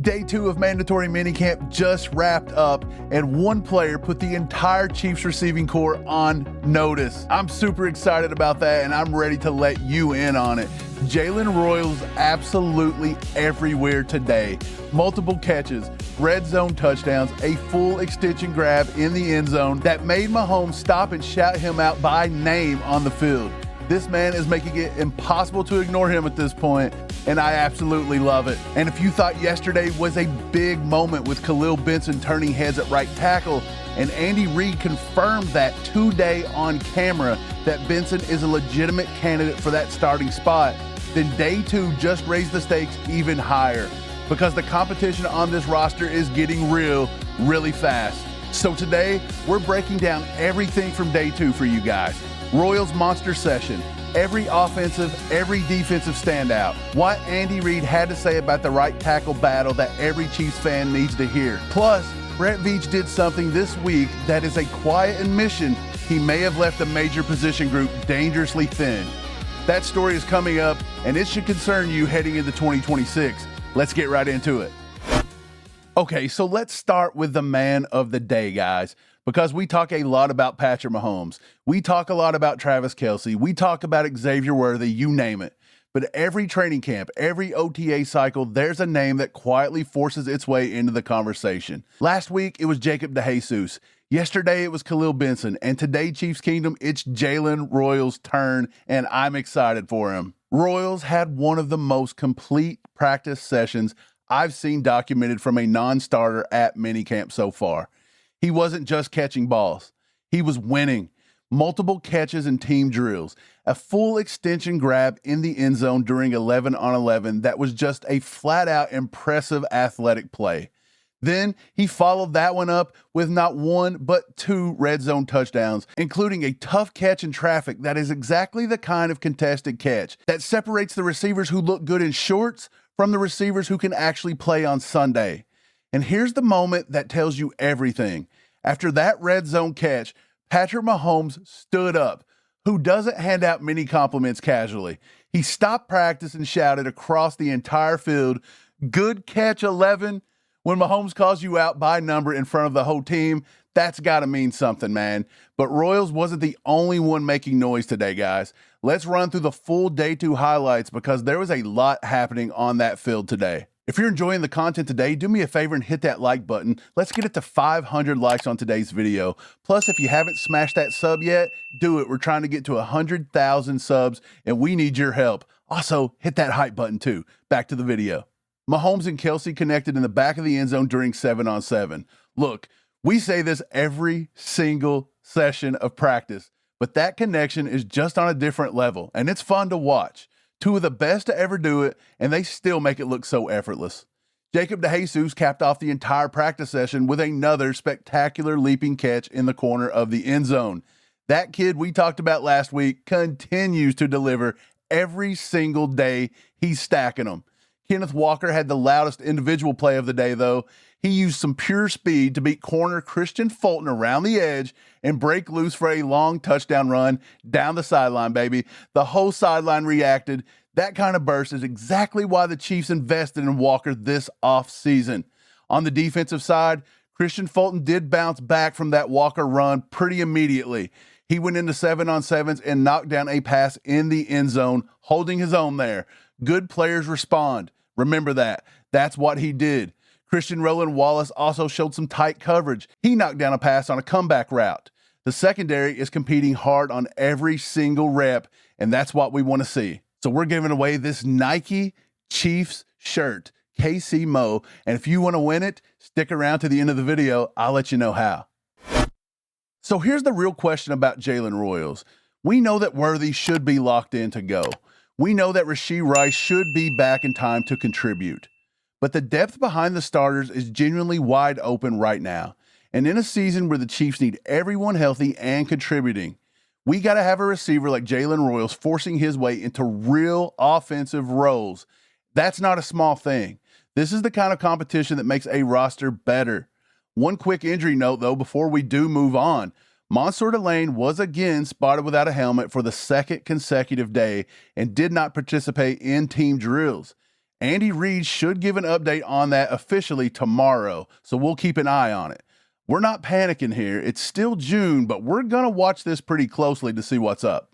Day 2 of mandatory minicamp just wrapped up, and one player put the entire Chiefs receiving corps on notice. I'm super excited about that, and I'm ready to let you in on it. Jalen Royals absolutely everywhere today. Multiple catches, red zone touchdowns, a full extension grab in the end zone that made Mahomes stop and shout him out by name on the field. This man is making it impossible to ignore him at this point, and I absolutely love it. And if you thought yesterday was a big moment with Kahlil Benson turning heads at right tackle, and Andy Reid confirmed that today on camera that Benson is a legitimate candidate for that starting spot, then Day 2 just raised the stakes even higher because the competition on this roster is getting real, really fast. So today, we're breaking down everything from Day 2 for you guys. Royals monster session, every offensive, every defensive standout, what Andy Reid had to say about the right tackle battle that every Chiefs fan needs to hear. Plus, Brett Veach did something this week that is a quiet admission he may have left a major position group dangerously thin. That story is coming up, and it should concern you heading into 2026. Let's get right into it. Okay, so let's start with the man of the day, guys, because we talk a lot about Patrick Mahomes. We talk a lot about Travis Kelce. We talk about Xavier Worthy, you name it. But every training camp, every OTA cycle, there's a name that quietly forces its way into the conversation. Last week, it was Jacob DeJesus. Yesterday, it was Kahlil Benson. And today, Chiefs Kingdom, it's Jalen Royals' turn, and I'm excited for him. Royals had one of the most complete practice sessions I've seen documented from a non-starter at minicamp so far. He wasn't just catching balls. He was winning. Multiple catches and team drills. A full extension grab in the end zone during 11-on-11 that was just a flat-out impressive athletic play. Then he followed that one up with not one but two red zone touchdowns, including a tough catch in traffic that is exactly the kind of contested catch that separates the receivers who look good in shorts from the receivers who can actually play on Sunday. And here's the moment that tells you everything. After that red zone catch, Patrick Mahomes stood up, who doesn't hand out many compliments casually. He stopped practice and shouted across the entire field, "Good catch, 11." When Mahomes calls you out by number in front of the whole team, that's got to mean something, man. But Royals wasn't the only one making noise today, guys. Let's run through the full Day 2 highlights because there was a lot happening on that field today. If you're enjoying the content today, do me a favor and hit that like button. Let's get it to 500 likes on today's video. Plus, if you haven't smashed that sub yet, do it. We're trying to get to 100,000 subs, and we need your help. Also, hit that hype button too. Back to the video. Mahomes and Kelce connected in the back of the end zone during 7-on-7. Look, we say this every single session of practice, but that connection is just on a different level, and it's fun to watch. Two of the best to ever do it, and they still make it look so effortless. Jacob DeJesus capped off the entire practice session with another spectacular leaping catch in the corner of the end zone. That kid we talked about last week continues to deliver every single day. He's stacking them. Kenneth Walker had the loudest individual play of the day, though. He used some pure speed to beat corner Christian Fulton around the edge and break loose for a long touchdown run down the sideline, baby. The whole sideline reacted. That kind of burst is exactly why the Chiefs invested in Walker this offseason. On the defensive side, Christian Fulton did bounce back from that Walker run pretty immediately. He went into 7-on-7s and knocked down a pass in the end zone, holding his own there. Good players respond. Remember that. That's what he did. Christian Roland Wallace also showed some tight coverage. He knocked down a pass on a comeback route. The secondary is competing hard on every single rep, and that's what we want to see. So we're giving away this Nike Chiefs shirt, KC Mo, and if you want to win it, stick around to the end of the video. I'll let you know how. So here's the real question about Jalen Royals. We know that Worthy should be locked in to go. We know that Rashee Rice should be back in time to contribute. But the depth behind the starters is genuinely wide open right now. And in a season where the Chiefs need everyone healthy and contributing, we got to have a receiver like Jalen Royals forcing his way into real offensive roles. That's not a small thing. This is the kind of competition that makes a roster better. One quick injury note, though, before we do move on. Mansour Delane was again spotted without a helmet for the second consecutive day and did not participate in team drills. Andy Reid should give an update on that officially tomorrow, so we'll keep an eye on it. We're not panicking here. It's still June, but we're going to watch this pretty closely to see what's up.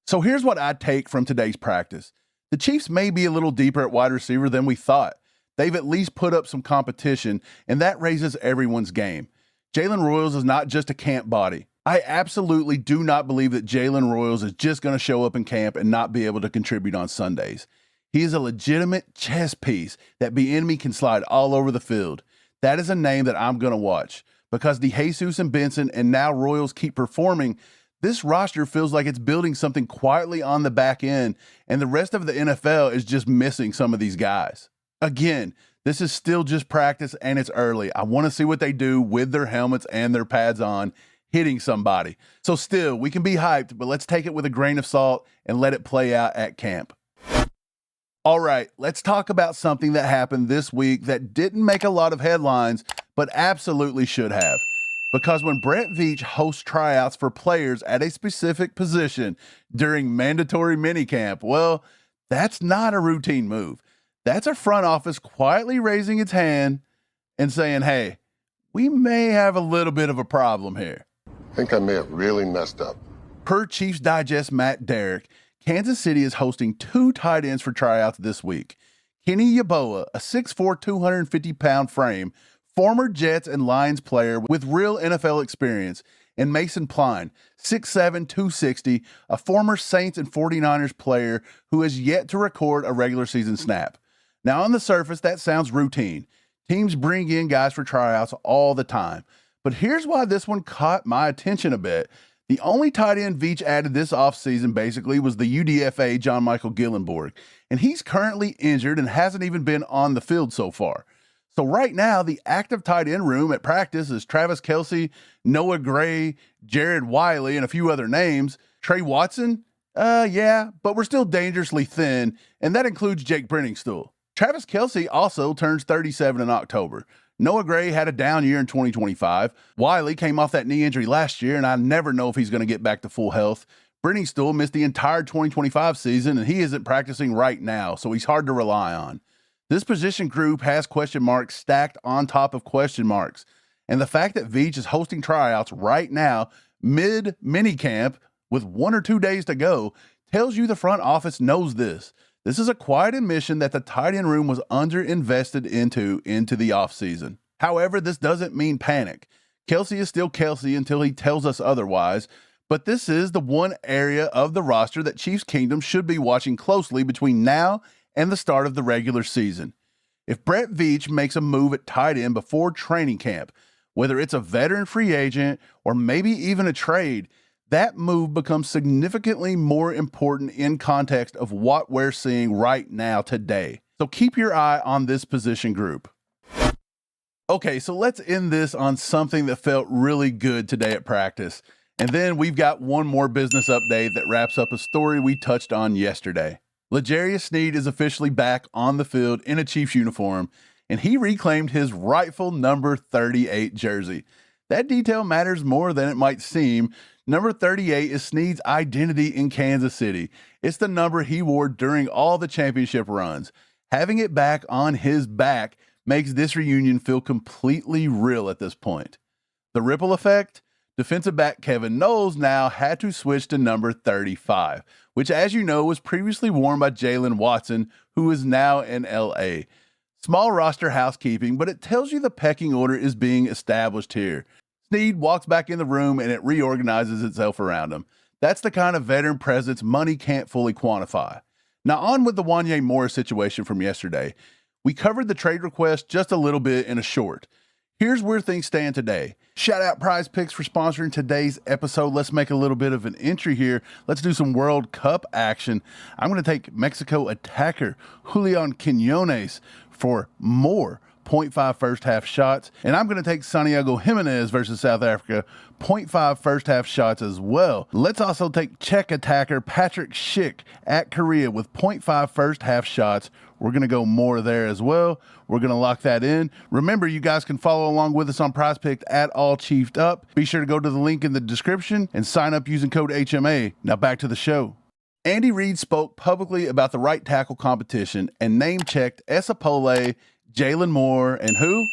So here's what I take from today's practice. The Chiefs may be a little deeper at wide receiver than we thought. They've at least put up some competition, and that raises everyone's game. Jalen Royals is not just a camp body. I absolutely do not believe that Jalen Royals is just going to show up in camp and not be able to contribute on Sundays. He is a legitimate chess piece that Bieniemy can slide all over the field. That is a name that I'm going to watch. Because DeJesus and Benson and now Royals keep performing, this roster feels like it's building something quietly on the back end, and the rest of the NFL is just missing some of these guys. Again, this is still just practice and it's early. I want to see what they do with their helmets and their pads on, hitting somebody. So still, we can be hyped, but let's take it with a grain of salt and let it play out at camp. All right, let's talk about something that happened this week that didn't make a lot of headlines, but absolutely should have. Because when Brett Veach hosts tryouts for players at a specific position during mandatory minicamp, well, that's not a routine move. That's a front office quietly raising its hand and saying, hey, we may have a little bit of a problem here. I think I may have really messed up. Per Chiefs Digest Matt Derrick, Kansas City is hosting 2 tight ends for tryouts this week. Kenny Yeboah, a 6'4", 250-pound frame, former Jets and Lions player with real NFL experience, and Mason Pline, 6'7", 260, a former Saints and 49ers player who has yet to record a regular season snap. Now, on the surface, that sounds routine. Teams bring in guys for tryouts all the time. But here's why this one caught my attention a bit. The only tight end Veach added this offseason basically was the UDFA John Michael Gillenborg, and he's currently injured and hasn't even been on the field so far. So right now, the active tight end room at practice is Travis Kelce, Noah Gray, Jared Wiley, and a few other names. Trey Watson? Yeah, but we're still dangerously thin, and that includes Jake Brenningstool. Travis Kelce also turns 37 in October. Noah Gray had a down year in 2025. Wiley came off that knee injury last year, and I never know if he's going to get back to full health. Brenningstool missed the entire 2025 season, and he isn't practicing right now, so he's hard to rely on. This position group has question marks stacked on top of question marks, and the fact that Veach is hosting tryouts right now, mid-minicamp, with 1 or 2 days to go, tells you the front office knows this. This is a quiet admission that the tight end room was underinvested into the offseason. However, this doesn't mean panic. Kelce is still Kelce until he tells us otherwise, but this is the one area of the roster that Chiefs Kingdom should be watching closely between now and the start of the regular season. If Brett Veach makes a move at tight end before training camp, whether it's a veteran free agent or maybe even a trade, that move becomes significantly more important in context of what we're seeing right now today. So keep your eye on this position group. Okay, so let's end this on something that felt really good today at practice. And then we've got one more business update that wraps up a story we touched on yesterday. L'Jarius Sneed is officially back on the field in a Chiefs uniform, and he reclaimed his rightful number 38 jersey. That detail matters more than it might seem. Number 38 is Sneed's identity in Kansas City. It's the number he wore during all the championship runs. Having it back on his back makes this reunion feel completely real at this point. The ripple effect? Defensive back Kevin Knowles now had to switch to number 35, which, as you know, was previously worn by Jalen Watson, who is now in LA. Small roster housekeeping, but it tells you the pecking order is being established here. Sneed walks back in the room and it reorganizes itself around him. That's the kind of veteran presence money can't fully quantify. Now on with the Wanya Morris situation from yesterday. We covered the trade request just a little bit in a short. Here's where things stand today. Shout out Prize Picks for sponsoring today's episode. Let's make a little bit of an entry here. Let's do some World Cup action. I'm going to take Mexico attacker Julian Quiñones for more 0.5 first half shots. And I'm going to take Santiago Jimenez versus South Africa, 0.5 first half shots as well. Let's also take Czech attacker Patrick Schick at Korea with 0.5 first half shots. We're going to go more there as well. We're going to lock that in. Remember, you guys can follow along with us on Prize Pick at All Chiefed Up. Be sure to go to the link in the description and sign up using code HMA. Now back to the show. Andy Reid spoke publicly about the right tackle competition and name-checked Esapole, Jalen Moore, and who?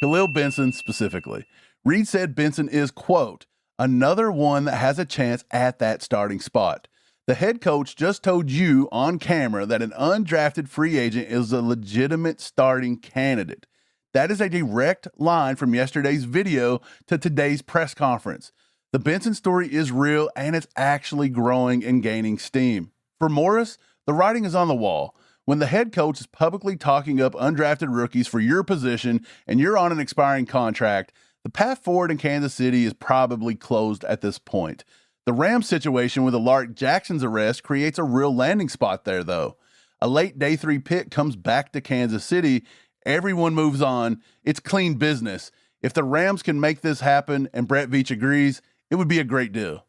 Kahlil Benson specifically. Reid said Benson is, quote, another one that has a chance at that starting spot. The head coach just told you on camera that an undrafted free agent is a legitimate starting candidate. That is a direct line from yesterday's video to today's press conference. The Benson story is real, and it's actually growing and gaining steam. For Morris, the writing is on the wall. When the head coach is publicly talking up undrafted rookies for your position and you're on an expiring contract, the path forward in Kansas City is probably closed at this point. The Rams situation with Alaric Jackson's arrest creates a real landing spot there, though. A late day 3 pick comes back to Kansas City. Everyone moves on. It's clean business. If the Rams can make this happen and Brett Veach agrees, it would be a great deal.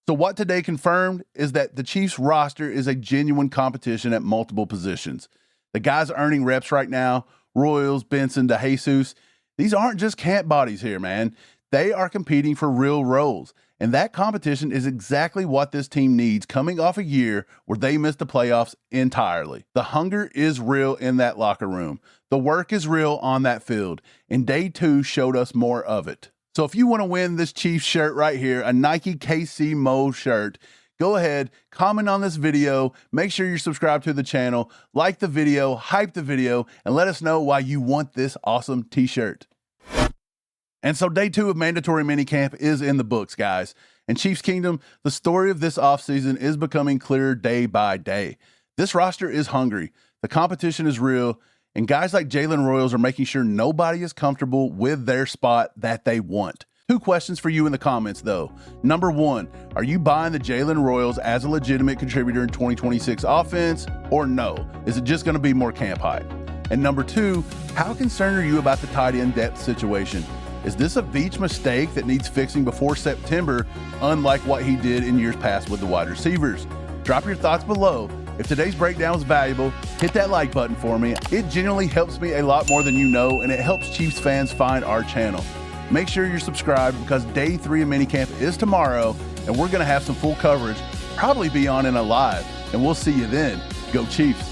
So what today confirmed is that the Chiefs roster is a genuine competition at multiple positions. The guys earning reps right now, Royals, Benson, DeJesus, these aren't just camp bodies here, man. They are competing for real roles. And that competition is exactly what this team needs coming off a year where they missed the playoffs entirely. The hunger is real in that locker room. The work is real on that field. And day 2 showed us more of it. So if you want to win this Chiefs shirt right here, a Nike KC Mo shirt, go ahead, comment on this video, make sure you're subscribed to the channel, like the video, hype the video, and let us know why you want this awesome t-shirt. And so day 2 of mandatory minicamp is in the books, guys. And Chiefs Kingdom, the story of this offseason is becoming clearer day by day. This roster is hungry. The competition is real. And guys like Jalen Royals are making sure nobody is comfortable with their spot that they want. 2 questions for you in the comments, though. Number 1, are you buying the Jalen Royals as a legitimate contributor in 2026 offense, or no? Is it just going to be more camp hype? And number 2, how concerned are you about the tight end depth situation? Is this a Veach mistake that needs fixing before September, unlike what he did in years past with the wide receivers? Drop your thoughts below. If today's breakdown was valuable, hit that like button for me. It genuinely helps me a lot more than you know, and it helps Chiefs fans find our channel. Make sure you're subscribed because day 3 of minicamp is tomorrow, and we're going to have some full coverage, probably be on in a live, and we'll see you then. Go Chiefs.